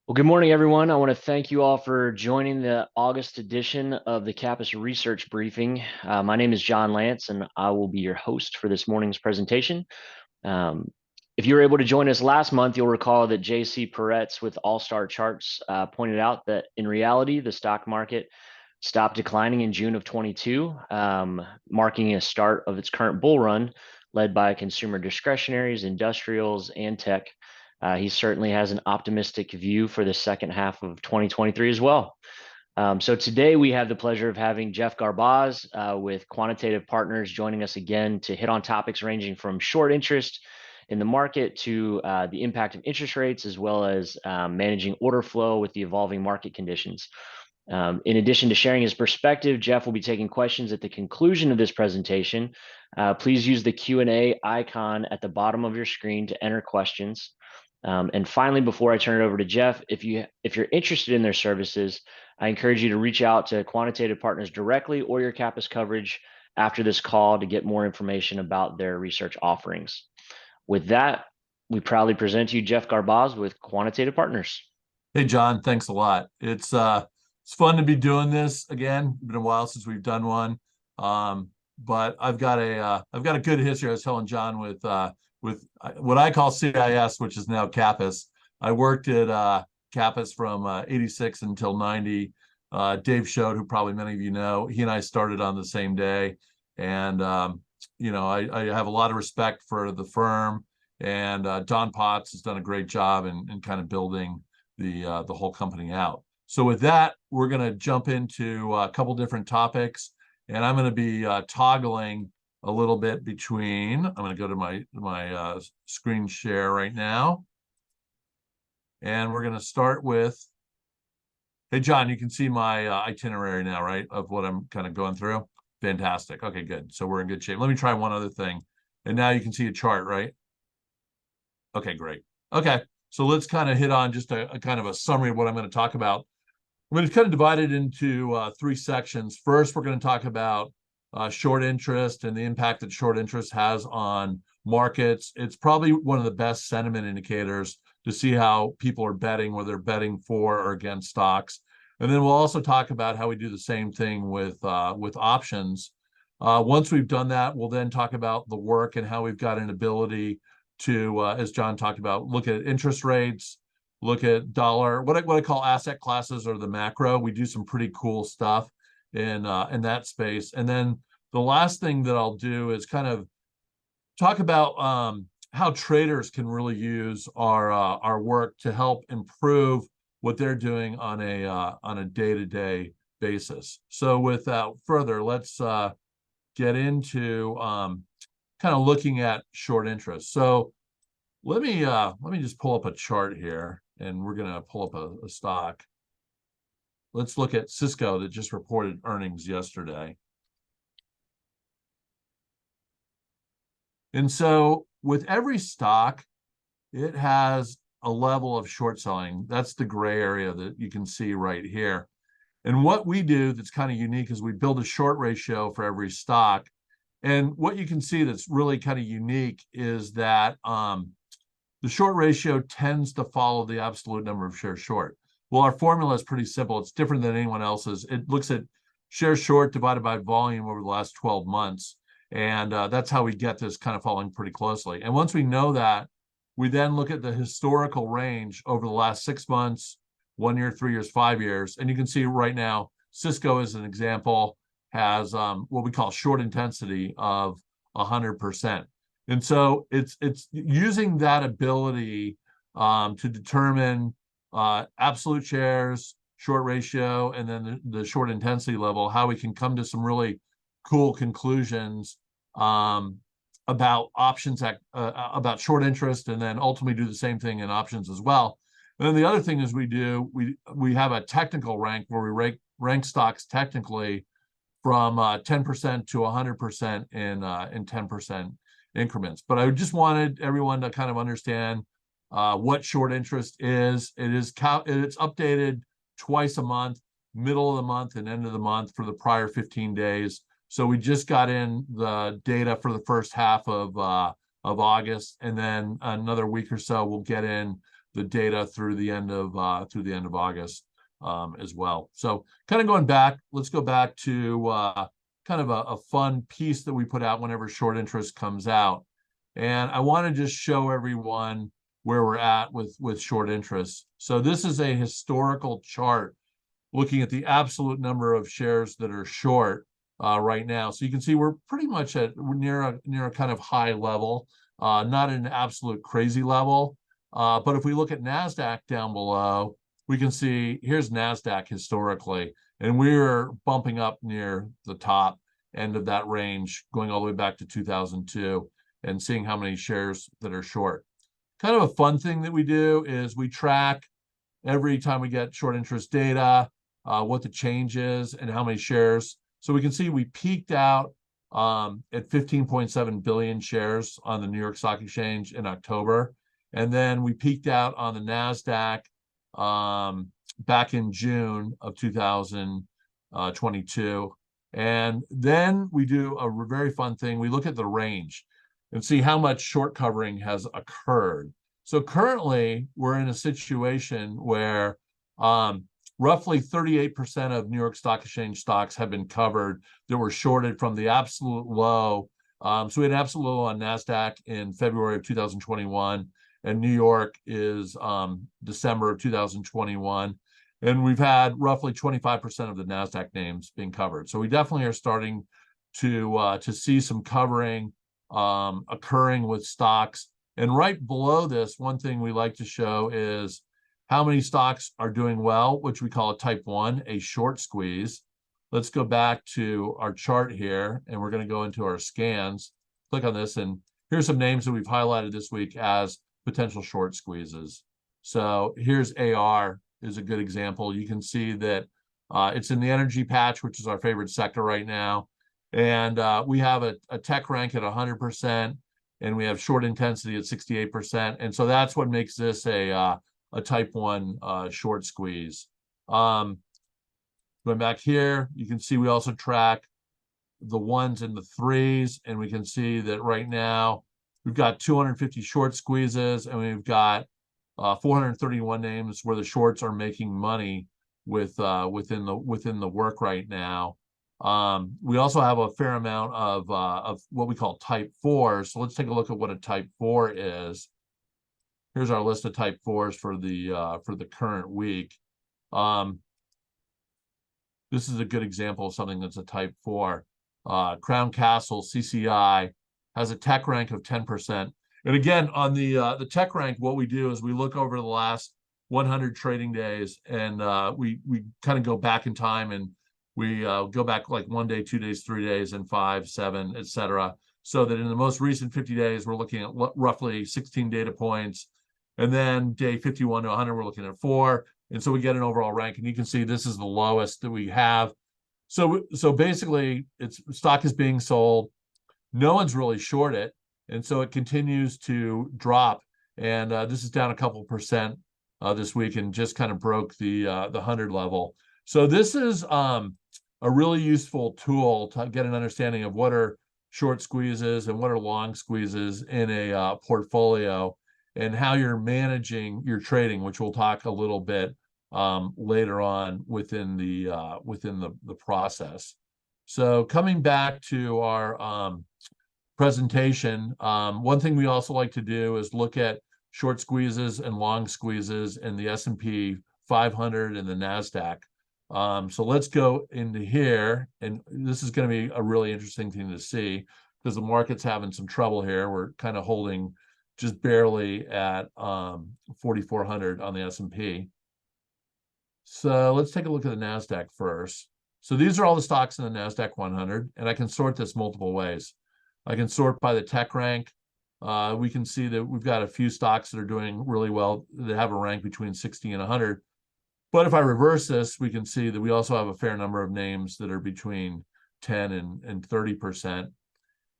Well, good morning, everyone. I want to thank you all for joining the August edition of the CAPIS Research Briefing. My name is John Lance, and I will be your host for this morning's presentation. Um, if you were able to join us last month, you'll recall that JC Peretz with All Star Charts pointed out that in reality, the stock market stopped declining in June of 22, marking a start of its current bull run, led by consumer discretionaries, industrials, and tech. He certainly has an optimistic view for the second half of 2023 as well. So today we have the pleasure of having Jeff Garbaz with Quantitative Partners joining us again to hit on topics ranging from short interest in the market to the impact of interest rates, as well as managing order flow with the evolving market conditions. In addition to sharing his perspective, Jeff will be taking questions at the conclusion of this presentation. Please use the Q&A icon at the bottom of your screen to enter questions. And finally, before I turn it over to Jeff, if you're interested in their services, I encourage you to reach out to Quantitative Partners directly or your CAPIS coverage after this call to get more information about their research offerings. With that, we proudly present to you Jeff Garbaz with Quantitative Partners. Hey, John, thanks a lot. It's fun to be doing this again. It's been a while since we've done one. But I've got a good history. I was telling John with what I call CIS, which is now CAPIS. I worked at CAPIS from 86 until 90. Dave Schode, who probably many of you know, he and I started on the same day. And I have a lot of respect for the firm. And Don Potts has done a great job in kind of building the whole company out. So with that, we're going to jump into a couple different topics, and I'm going to be toggling a little bit between. I'm going to go to my screen share right now, and we're going to start with. Hey, John, you can see my itinerary now, right, of what I'm kind of going through. Fantastic. Okay, good. So we're in good shape. Let me try one other thing, and now you can see a chart, right? Okay, great. Okay. So let's kind of hit on just a kind of a summary of what I'm going to talk about. I'm going to kind of divide it into three sections. First, we're going to talk about short interest and the impact that short interest has on markets. It's probably one of the best sentiment indicators to see how people are betting, whether they're betting for or against stocks. And then we'll also talk about how we do the same thing with options. Once we've done that, we'll then talk about the work and how we've got an ability to, as John talked about, look at interest rates, look at dollar, what I call asset classes or the macro. We do some pretty cool stuff in that space. And then the last thing that I'll do is kind of talk about how traders can really use our work to help improve what they're doing on a day-to-day basis. So without further, let's get into kind of looking at short interest. So let me just pull up a chart here, and we're going to pull up a stock. Let's look at Cisco that just reported earnings yesterday. And so with every stock, it has a level of short selling. That's the gray area that you can see right here. And what we do that's kind of unique is we build a short ratio for every stock. And what you can see that's really kind of unique is that the short ratio tends to follow the absolute number of shares short. Well, our formula is pretty simple. It's different than anyone else's. It looks at shares short divided by volume over the last 12 months. And that's how we get this kind of following pretty closely. And once we know that, we then look at the historical range over the last 6 months, 1 year, 3 years, 5 years. And you can see right now, Cisco, as an example, has what we call short intensity of 100%. And so it's using that ability to determine absolute shares, short ratio, and then the short intensity level, how we can come to some really cool conclusions about options, about short interest, and then ultimately do the same thing in options as well. And then the other thing is we have a technical rank where we rank stocks technically from 10% to 100% in 10% increments. But I just wanted everyone to kind of understand what short interest is. It's updated twice a month, middle of the month and end of the month for the prior 15 days. So we just got in the data for the first half of August, and then another week or so we'll get in the data through the end of August as well. So kind of going back, let's go back to kind of a fun piece that we put out whenever short interest comes out. And I want to just show everyone where we're at with short interest. So this is a historical chart looking at the absolute number of shares that are short right now. So you can see we're pretty much at near a kind of high level, not an absolute crazy level. But if we look at NASDAQ down below, we can see here's NASDAQ historically, and we're bumping up near the top end of that range, going all the way back to 2002 and seeing how many shares that are short. Kind of a fun thing that we do is we track every time we get short interest data, what the change is and how many shares. So we can see we peaked out at 15.7 billion shares on the New York Stock Exchange in October. And then we peaked out on the NASDAQ back in June of 2022. And then we do a very fun thing. We look at the range and see how much short covering has occurred. So currently, we're in a situation where roughly 38% of New York Stock Exchange stocks have been covered that were shorted from the absolute low. So we had an absolute low on NASDAQ in February of 2021, and New York is December of 2021. And we've had roughly 25% of the NASDAQ names being covered. So we definitely are starting to see some covering occurring with stocks. And right below this, one thing we like to show is how many stocks are doing well, which we call a type 1, a short squeeze. Let's go back to our chart here, and we're going to go into our scans. Click on this, and here's some names that we've highlighted this week as potential short squeezes. So here's AR is a good example. You can see that it's in the energy patch, which is our favorite sector right now. And we have a tech rank at 100%, and we have short intensity at 68%. And so that's what makes this a type 1 short squeeze. Going back here, you can see we also track the 1s and the 3s, and we can see that right now we've got 250 short squeezes, and we've got 431 names where the shorts are making money with within the work right now. We also have a fair amount of what we call type 4. So let's take a look at what a type 4 is. Here's our list of type 4s for the current week. This is a good example of something that's a type 4. Crown Castle CCI has a tech rank of 10%. And again, on the tech rank, what we do is we look over the last 100 trading days, and we kind of go back in time, and we go back like 1 day, 2 days, 3 days, and 5, 7, etc. So that in the most recent 50 days, we're looking at roughly 16 data points. And then day 51 to 100, we're looking at 4. And so we get an overall rank. And you can see this is the lowest that we have. So basically, stock is being sold. No one's really short it. And so it continues to drop. And this is down a couple percent this week and just kind of broke the 100 level. So this is a really useful tool to get an understanding of what are short squeezes and what are long squeezes in a portfolio, and how you're managing your trading, which we'll talk a little bit later on within the process. So coming back to our presentation, one thing we also like to do is look at short squeezes and long squeezes in the S&P 500 and the NASDAQ. So let's go into here, and this is going to be a really interesting thing to see because the market's having some trouble here. We're kind of holding just barely at 4,400 on the S&P. So let's take a look at the NASDAQ first. So these are all the stocks in the NASDAQ 100, and I can sort this multiple ways. I can sort by the tech rank. We can see that we've got a few stocks that are doing really well that have a rank between 60 and 100. But if I reverse this, we can see that we also have a fair number of names that are between 10 and 30%.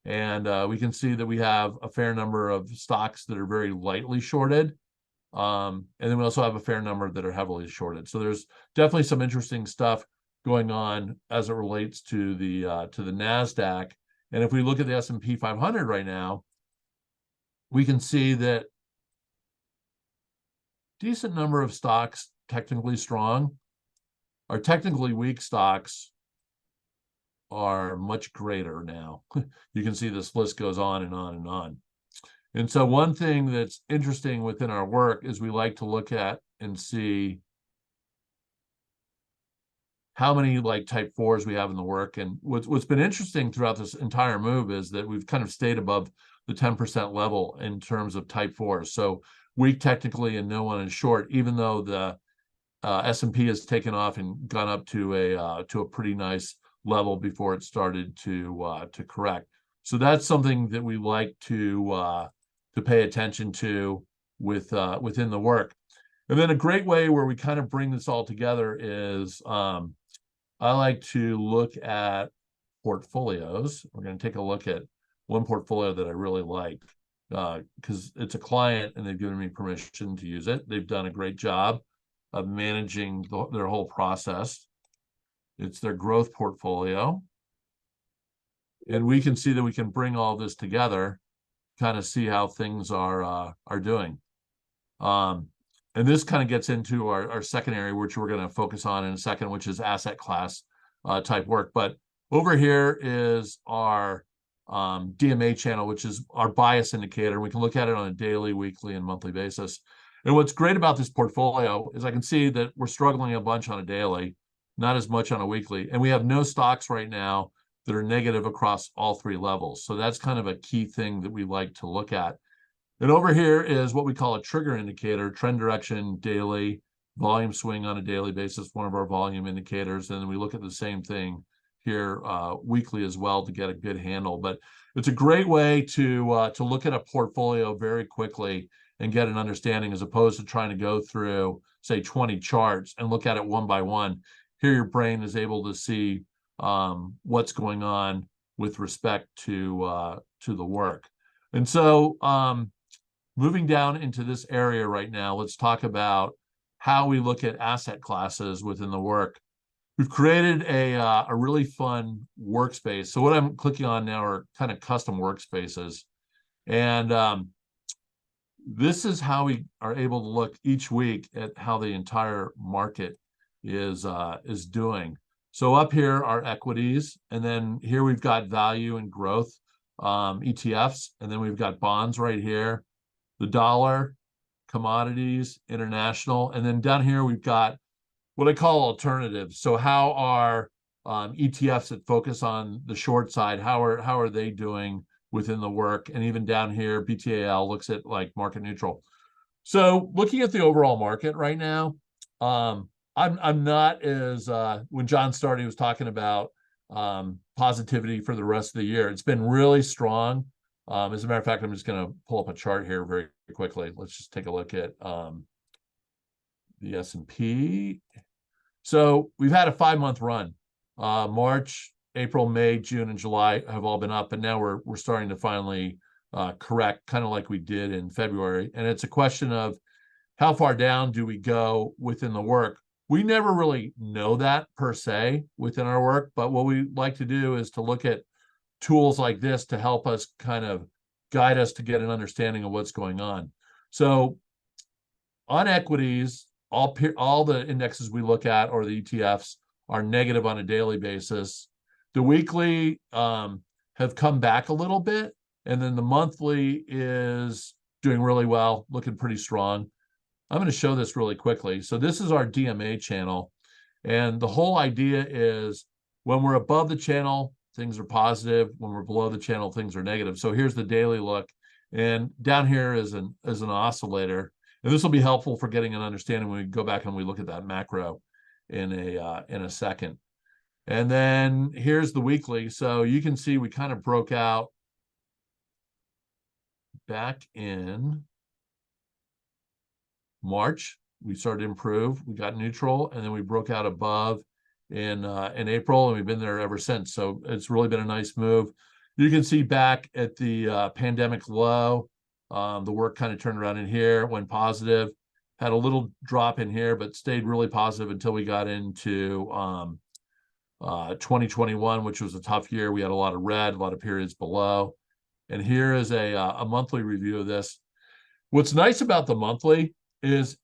And we can see that we have a fair number of stocks that are very lightly shorted. And then we also have a fair number that are heavily shorted. So there's definitely some interesting stuff going on as it relates to the NASDAQ. And if we look at the S&P 500 right now, we can see that decent number of stocks technically strong. Our technically weak stocks are much greater now. You can see this list goes on and on and on. And so one thing that's interesting within our work is we like to look at and see how many like type fours we have in the work. And what's been interesting throughout this entire move is that we've kind of stayed above the 10% level in terms of type fours. So weak technically and no one is short, even though the S&P has taken off and gone up to a pretty nice level before it started to correct. So that's something that we like to pay attention to within the work. And then a great way where we kind of bring this all together is I like to look at portfolios. We're going to take a look at one portfolio that I really like because it's a client and they've given me permission to use it. They've done a great job of managing their whole process. It's their growth portfolio. And we can see that we can bring all this together, kind of see how things are doing. And this kind of gets into our second area, which we're going to focus on in a second, which is asset class type work. But over here is our DMA channel, which is our bias indicator. We can look at it on a daily, weekly, and monthly basis. And what's great about this portfolio is I can see that we're struggling a bunch on a daily, not as much on a weekly. And we have no stocks right now that are negative across all three levels. So that's kind of a key thing that we like to look at. And over here is what we call a trigger indicator, trend direction daily, volume swing on a daily basis, one of our volume indicators. And then we look at the same thing here weekly as well to get a good handle. But it's a great way to look at a portfolio very quickly and get an understanding as opposed to trying to go through, say, 20 charts and look at it one by one. Here your brain is able to see what's going on with respect to the work. And so moving down into this area right now, let's talk about how we look at asset classes within the work. We've created a really fun workspace. So what I'm clicking on now are kind of custom workspaces. And this is how we are able to look each week at how the entire market is doing. So up here are equities, and then here we've got value and growth ETFs, and then we've got bonds right here, the dollar, commodities, international, and then down here we've got what I call alternatives. So how are ETFs that focus on the short side, how are they doing within the work? And even down here, BTAL looks at like market neutral. So looking at the overall market right now, I'm not as when John started, he was talking about positivity for the rest of the year. It's been really strong. As a matter of fact, I'm just going to pull up a chart here very quickly. Let's just take a look at the S&P. So we've had a 5-month run. March, April, May, June, and July have all been up, and now we're starting to finally correct, kind of like we did in February. And it's a question of how far down do we go within the work? We never really know that per se within our work, but what we like to do is to look at tools like this to help us kind of guide us to get an understanding of what's going on. So on equities, all the indexes we look at or the ETFs are negative on a daily basis. The weekly have come back a little bit, and then the monthly is doing really well, looking pretty strong. I'm going to show this really quickly. So this is our DMA channel, and the whole idea is when we're above the channel, things are positive. When we're below the channel, things are negative. So here's the daily look, and down here is an oscillator. And this will be helpful for getting an understanding when we go back and we look at that macro in a second. And then here's the weekly. So you can see we kind of broke out back in March. We started to improve. We got neutral, and then we broke out above in April, and we've been there ever since. So it's really been a nice move. You can see back at the pandemic low, the work kind of turned around in here, went positive, had a little drop in here, but stayed really positive until we got into 2021, which was a tough year. We had a lot of red, a lot of periods below. And here is a monthly review of this. What's nice about the monthly is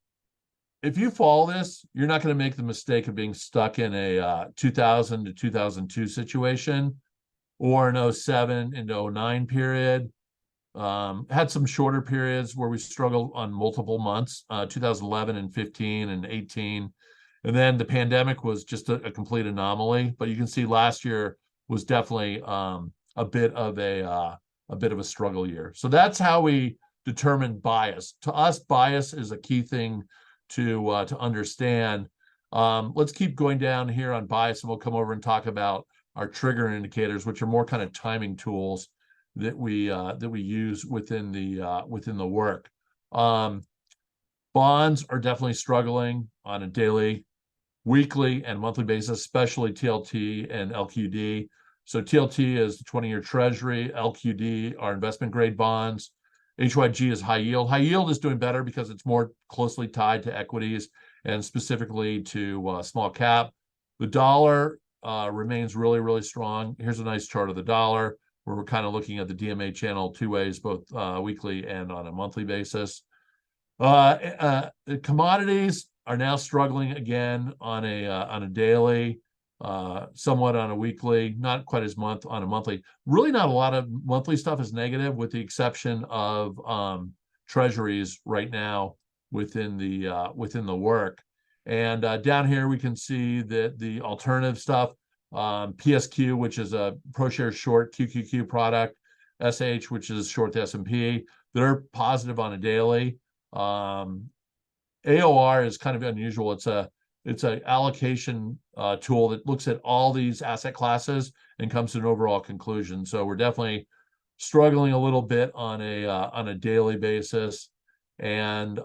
if you follow this, you're not going to make the mistake of being stuck in a 2000 to 2002 situation or an '07 into '09 period. Had some shorter periods where we struggled on multiple months, 2011 and 15 and 18. And then the pandemic was just a complete anomaly. But you can see last year was definitely a bit of a struggle year. So that's how we determine bias. To us, bias is a key thing to understand. Let's keep going down here on bias, and we'll come over and talk about our trigger indicators, which are more kind of timing tools that we use within the work. Bonds are definitely struggling on a daily, weekly, and monthly basis, especially TLT and LQD. So TLT is the 20-year Treasury, LQD are investment grade bonds, HYG is high yield. High yield is doing better because it's more closely tied to equities and specifically to small cap. The dollar remains really, really strong. Here's a nice chart of the dollar where we're kind of looking at the DMA channel two ways, both weekly and on a monthly basis. Commodities are now struggling again on a daily, somewhat on a weekly, not quite as much on a monthly. Really, not a lot of monthly stuff is negative, with the exception of treasuries right now within the work. And down here we can see that the alternative stuff, PSQ, which is a ProShare short QQQ product, SH, which is short the S&P, they're positive on a daily. AOR is kind of unusual. It's an allocation tool that looks at all these asset classes and comes to an overall conclusion. So we're definitely struggling a little bit on a daily basis. And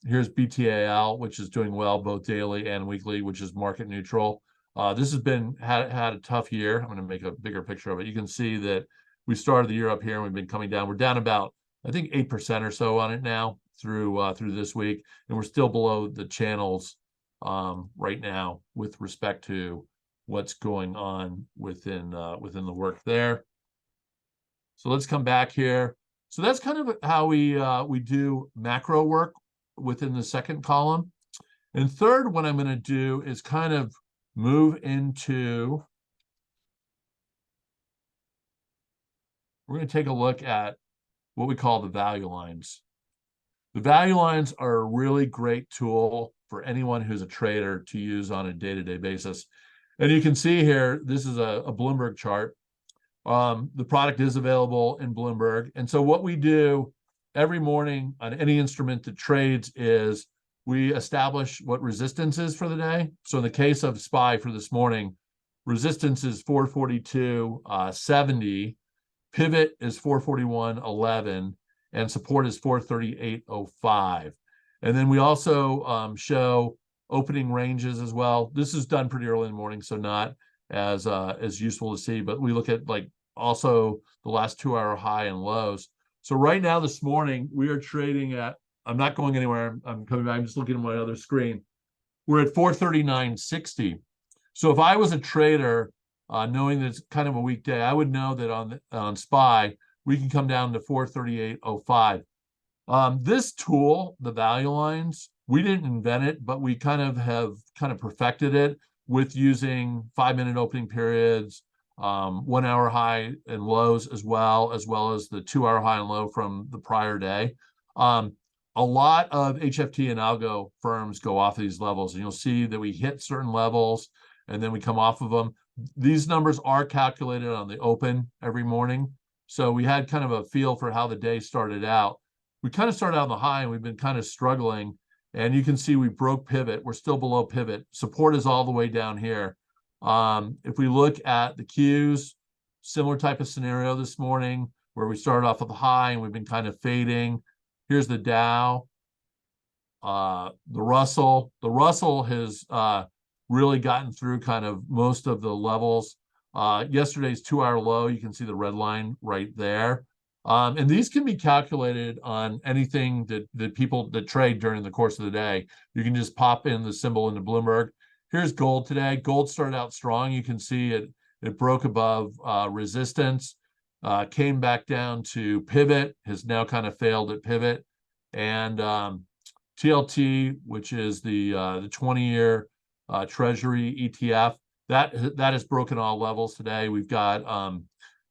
here's BTAL, which is doing well both daily and weekly, which is market neutral. This has had a tough year. I'm going to make a bigger picture of it. You can see that we started the year up here and we've been coming down. We're down about, I think, 8% or so on it now through this week, and we're still below the channels right now with respect to what's going on within the work there. So let's come back here. So that's kind of how we do macro work within the second column. And third, what I'm going to do is kind of move into, we're going to take a look at what we call the value lines. The value lines are a really great tool for anyone who's a trader to use on a day-to-day basis. And you can see here, this is a Bloomberg chart. The product is available in Bloomberg. And so what we do every morning on any instrument that trades is we establish what resistance is for the day. So in the case of SPY for this morning, resistance is 442.70, pivot is 441.11, and support is 438.05. And then we also show opening ranges as well. This is done pretty early in the morning, so not as useful to see, but we look at like also the last 2-hour high and lows. So right now this morning we are trading at, I'm not going anywhere, I'm coming back, I'm just looking at my other screen. We're at 439.60. So if I was a trader, knowing that it's kind of a weekday, I would know that on SPY we can come down to 438.05. This tool, the value lines, we didn't invent it, but we have perfected it with using 5-minute opening periods, 1-hour high and lows, as well as the 2-hour high and low from the prior day. A lot of HFT and algo firms go off of these levels, and you'll see that we hit certain levels and then we come off of them. These numbers are calculated on the open every morning. So we had kind of a feel for how the day started out. We kind of started out on the high and we've been kind of struggling. And you can see we broke pivot. We're still below pivot. Support is all the way down here. If we look at the Qs, similar type of scenario this morning where we started off with a high and we've been kind of fading. Here's the Dow. The Russell. The Russell has really gotten through kind of most of the levels. Yesterday's 2-hour low, you can see the red line right there. And these can be calculated on anything that people that trade during the course of the day. You can just pop in the symbol into Bloomberg. Here's gold today. Gold started out strong. You can see it broke above resistance, came back down to pivot, has now kind of failed at pivot. And TLT, which is the 20-year Treasury ETF, that has broken all levels today. We've got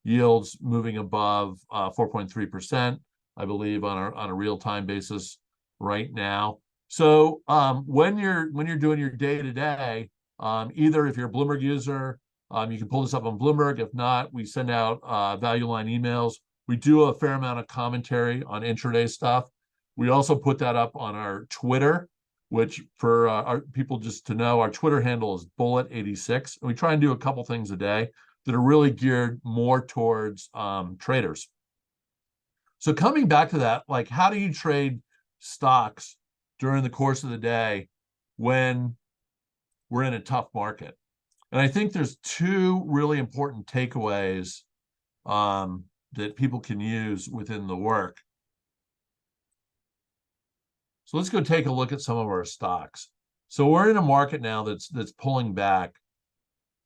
yields moving above 4.3%, I believe, on a real-time basis right now. So when you're doing your day-to-day, either if you're a Bloomberg user, you can pull this up on Bloomberg. If not, we send out value line emails. We do a fair amount of commentary on intraday stuff. We also put that up on our Twitter, which for our people just to know, our Twitter handle is Bullet86. And we try and do a couple things a day that are really geared more towards traders. So coming back to that, like, how do you trade stocks during the course of the day when we're in a tough market? And I think there's two really important takeaways that people can use within the work. So let's go take a look at some of our stocks. So we're in a market now that's pulling back.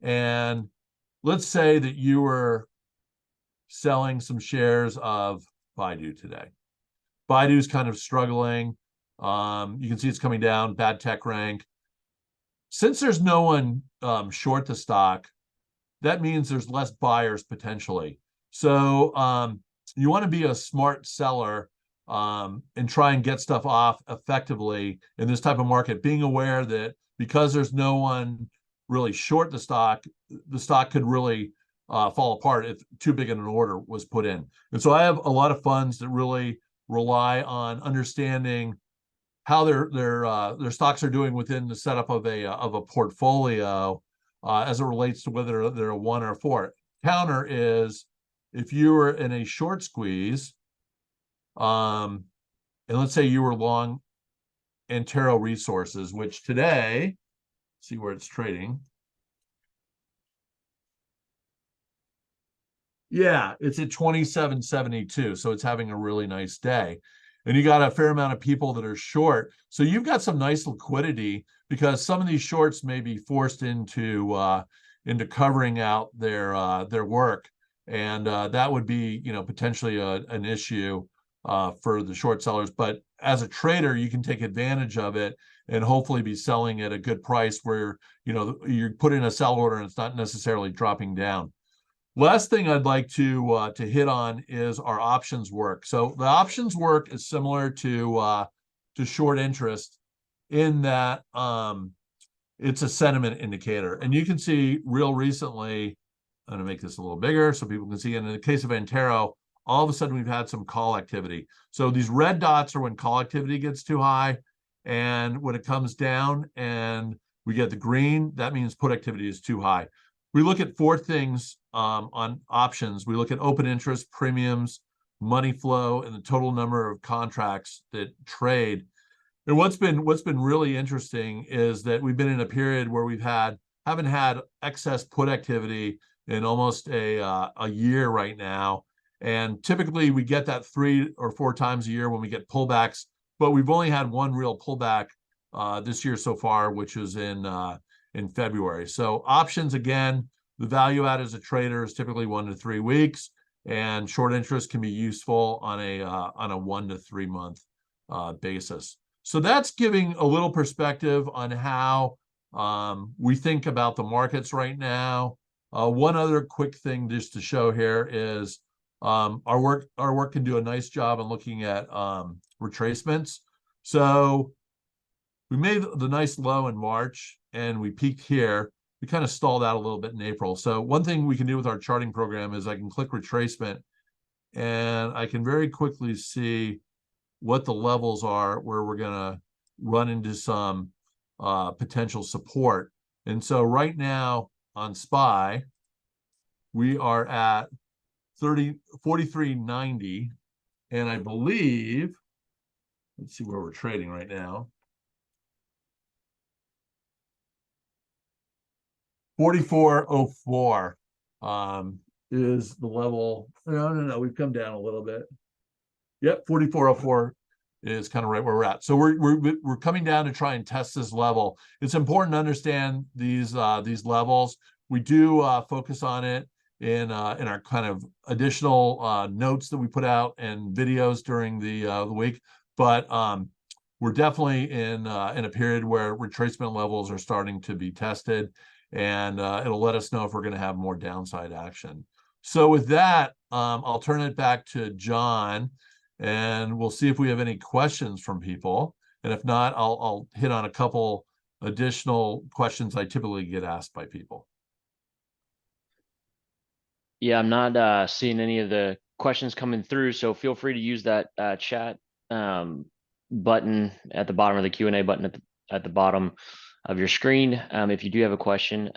And let's say that you were selling some shares of Baidu today. Baidu's kind of struggling. You can see it's coming down, bad tech rank. Since there's no one short the stock, that means there's less buyers potentially. So you want to be a smart seller and try and get stuff off effectively in this type of market, being aware that because there's no one really short the stock could really fall apart if too big an order was put in. And so I have a lot of funds that really rely on understanding how their stocks are doing within the setup of a portfolio as it relates to whether they're a 1 or a 4. Counter is if you were in a short squeeze, and let's say you were long Antero Resources, which today, see where it's trading. Yeah, it's at 27.72, so it's having a really nice day. And you got a fair amount of people that are short. So you've got some nice liquidity because some of these shorts may be forced into covering out their work. And that would be, potentially an issue for the short sellers. But as a trader, you can take advantage of it and hopefully be selling at a good price where, you put in a sell order and it's not necessarily dropping down. Last thing I'd like to hit on is our options work. So the options work is similar to short interest in that it's a sentiment indicator. And you can see real recently, I'm going to make this a little bigger so people can see. And in the case of Antero, all of a sudden we've had some call activity. So these red dots are when call activity gets too high. And when it comes down and we get the green, that means put activity is too high. We look at 4 things on options. We look at open interest, premiums, money flow, and the total number of contracts that trade. And what's been really interesting is that we've been in a period where haven't had excess put activity in almost a year right now. And typically we get that 3 or 4 times a year when we get pullbacks, but we've only had one real pullback this year so far, which was in February. So options, again, the value add as a trader is typically 1 to 3 weeks, and short interest can be useful on a 1 to 3 month basis. So that's giving a little perspective on how we think about the markets right now. One other quick thing just to show here is our work can do a nice job in looking at retracements. So we made the nice low in March and we peaked here. We kind of stalled out a little bit in April. So one thing we can do with our charting program is I can click retracement and I can very quickly see what the levels are where we're going to run into some potential support. And so right now on SPY, we are at 43.90. And I believe, let's see where we're trading right now. 44.04 is the level. No, we've come down a little bit. Yep, 44.04 is kind of right where we're at. So we're coming down to try and test this level. It's important to understand these levels. We do focus on it in our kind of additional notes that we put out and videos during the week. But we're definitely in a period where retracement levels are starting to be tested, and it'll let us know if we're going to have more downside action. So with that, I'll turn it back to John, and we'll see if we have any questions from people. And if not, I'll hit on a couple additional questions I typically get asked by people. Yeah, I'm not seeing any of the questions coming through, so feel free to use that chat um, button at the bottom, of the Q&A button at the bottom of your screen if you do have a question.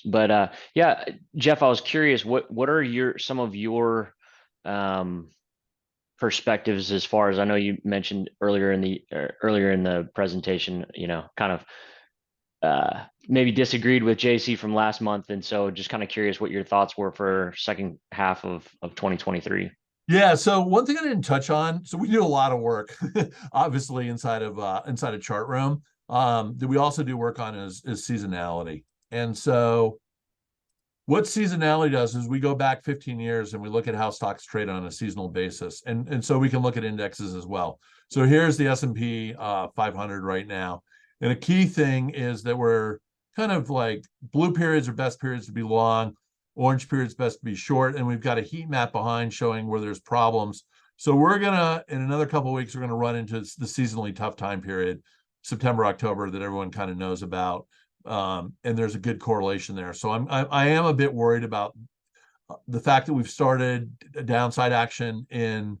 But yeah, Jeff, I was curious, what are some of your um, perspectives, as far as I know you mentioned earlier in the presentation, kind of maybe disagreed with JC from last month, and so just kind of curious what your thoughts were for second half of 2023. Yeah, so one thing I didn't touch on, so we do a lot of work, obviously inside of chart room. That we also do work on is seasonality. And so what seasonality does is we go back 15 years and we look at how stocks trade on a seasonal basis. And so we can look at indexes as well. So here's the S&P 500 right now. And a key thing is that we're kind of like blue periods are best periods to be long, orange periods best to be short, and we've got a heat map behind showing where there's problems. So we're gonna, in another couple of weeks, we're gonna run into the seasonally tough time period, September, October, that everyone kind of knows about. And there's a good correlation there. So I am a bit worried about the fact that we've started a downside action in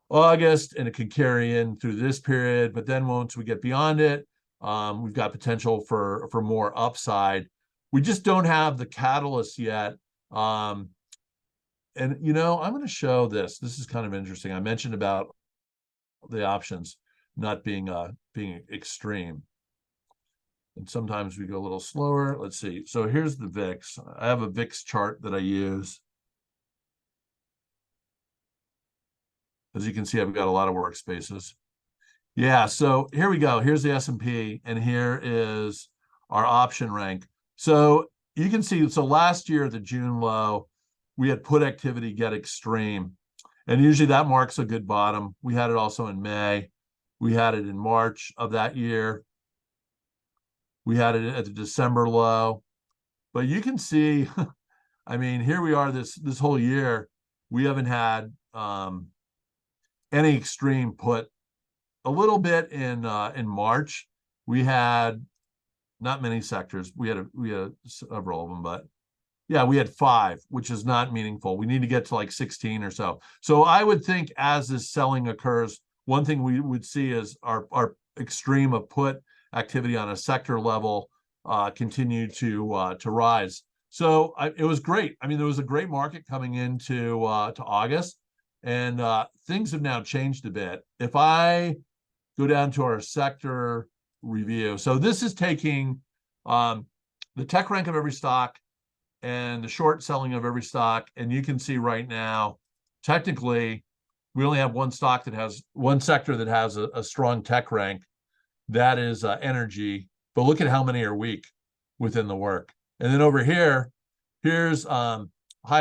August, and it could carry in through this period. But then once we get beyond it, we've got potential for more upside. We just don't have the catalyst yet. And I'm going to show this. This is kind of interesting. I mentioned about the options not being extreme. And sometimes we go a little slower. Let's see. So here's the VIX. I have a VIX chart that I use. As you can see, I've got a lot of workspaces. Yeah, so here we go. Here's the S&P, and here is our option rank. So you can see, so last year, the June low, we had put activity get extreme. And usually that marks a good bottom. We had it also in May. We had it in March of that year. We had it at the December low. But you can see, I mean, here we are this whole year. We haven't had any extreme put. A little bit in March. We had not many sectors. We had several of them, but yeah, we had 5, which is not meaningful. We need to get to like 16 or so. So I would think as this selling occurs, one thing we would see is our extreme of put activity on a sector level continue to rise. So it was great. I mean, there was a great market coming into to August, and things have now changed a bit. If I go down to our sector review, so this is taking the tech rank of every stock and the short selling of every stock, and you can see right now, technically, we only have one sector that has a strong tech rank. That is energy. But look at how many are weak within the work. And then over here, here's high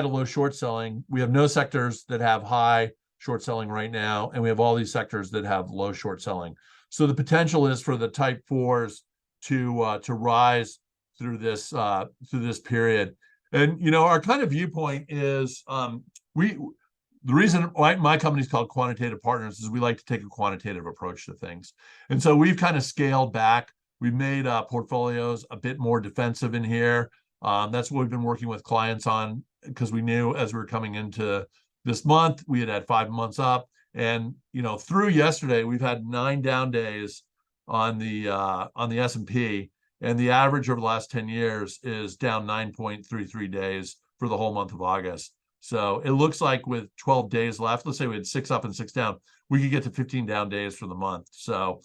to low short selling. We have no sectors that have high short selling right now, and we have all these sectors that have low short selling. So the potential is for the type 4s to rise through this period. And our kind of viewpoint is the reason my company is called Quantitative Partners is we like to take a quantitative approach to things. And so we've kind of scaled back. We've made portfolios a bit more defensive in here. That's what we've been working with clients on, because we knew as we were coming into this month, we had 5 months up. And through yesterday, we've had 9 down days on the S&P, and the average over the last 10 years is down 9.33 days for the whole month of August. So it looks like with 12 days left, let's say we had 6 up and 6 down, we could get to 15 down days for the month. So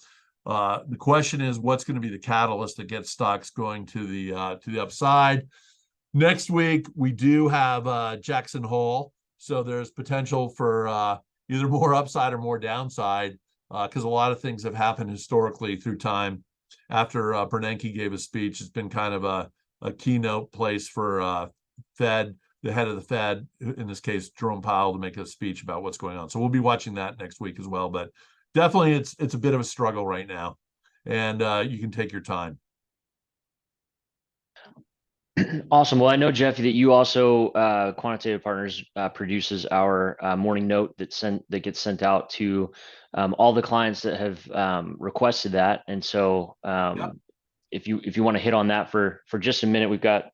the question is, what's going to be the catalyst that gets stocks going to the upside? Next week, we do have Jackson Hole. So there's potential for either more upside or more downside, because a lot of things have happened historically through time. After Bernanke gave a speech, it's been kind of a keynote place for the head of the Fed, in this case, Jerome Powell, to make a speech about what's going on. So we'll be watching that next week as well. But definitely it's a bit of a struggle right now, and you can take your time. Awesome. Well, I know, Jeff, that you also Quantitative Partners produces our morning note that gets sent out to all the clients that have requested that. And so, Yep. if you want to hit on that for just a minute, we've got,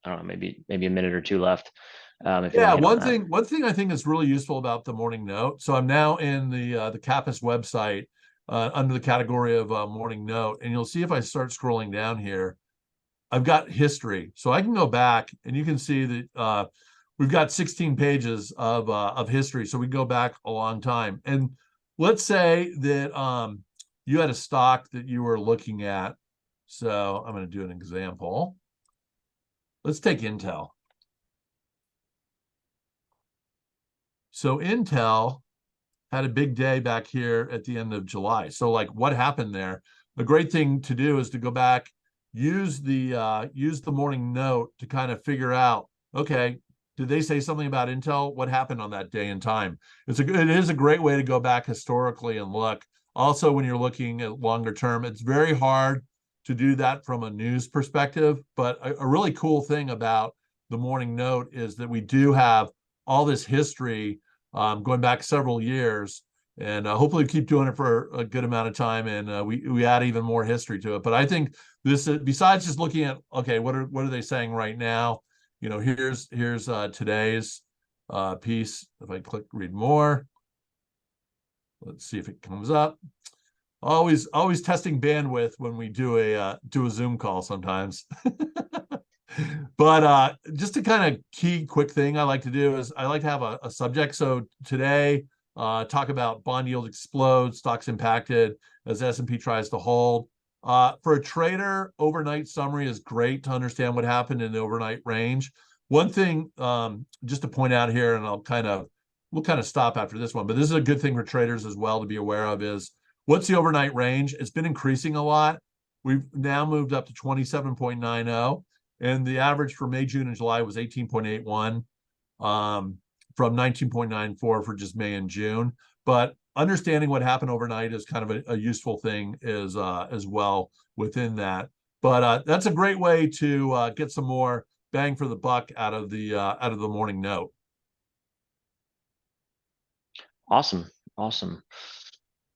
I don't know, maybe a minute or two left. If you want Yeah, to hit on one that. thing I think is really useful about the morning note. So I'm now in the CAPIS website under the category of morning note, and you'll see if I start scrolling down here, I've got history, so I can go back and you can see that we've got 16 pages of history, so we can go back a long time. And let's say that you had a stock that you were looking at. So I'm going to do an example. Let's take Intel. So Intel had a big day back here at the end of July. So like what happened there? The great thing to do is to go back, use the morning note to kind of figure out, okay, did they say something about Intel? What happened on that day in time? It is a great way to go back historically and look. Also, when you're looking at longer term, it's very hard to do that from a news perspective. But a really cool thing about the morning note is that we do have all this history going back several years, and hopefully keep doing it for a good amount of time, and we add even more history to it. But I think this, besides just looking at, okay, what are they saying right now? You know, here's today's piece. If I click read more, let's see if it comes up. Always testing bandwidth when we do a Zoom call sometimes. But just a kind of key quick thing I like to do is I like to have a subject. So today, talk about bond yield explodes, stocks impacted as S&P tries to hold. For a trader, overnight summary is great to understand what happened in the overnight range. One thing, just to point out here, and we'll kind of stop after this one, but this is a good thing for traders as well to be aware of, is what's the overnight range? It's been increasing a lot. We've now moved up to 27.90. And the average for May, June, and July was 18.81 from 19.94 for just May and June. But understanding what happened overnight is kind of a useful thing as well within that. But that's a great way to get some more bang for the buck out of the morning note. Awesome. Awesome.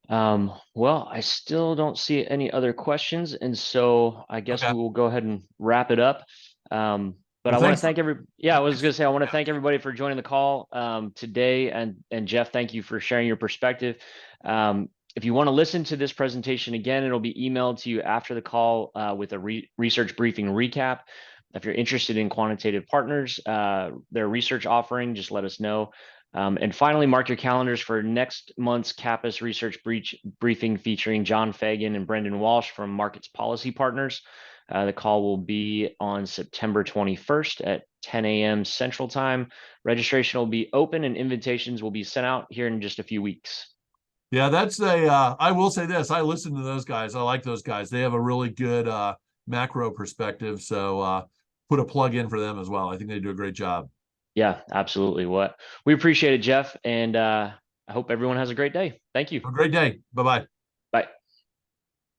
Well, I still don't see any other questions, and so I guess Okay. we will go ahead and wrap it up. But Well, I want to thanks for thank yeah, I was thanks. gonna say I want to Yeah. thank everybody for joining the call today, and Jeff, thank you for sharing your perspective. If you want to listen to this presentation again, it'll be emailed to you after the call with a research briefing recap. If you're interested in Quantitative Partners, their research offering, just let us know. And finally, mark your calendars for next month's CAPIS research briefing featuring John Fagan and Brendan Walsh from Markets Policy Partners. The call will be on September 21st at 10 a.m. Central Time. Registration will be open and invitations will be sent out here in just a few weeks. Yeah, I will say this. I listen to those guys. I like those guys. They have a really good macro perspective. So put a plug in for them as well. I think they do a great job. Yeah, absolutely. We appreciate it, Jeff, and I hope everyone has a great day. Thank you. Have a great day. Bye-bye.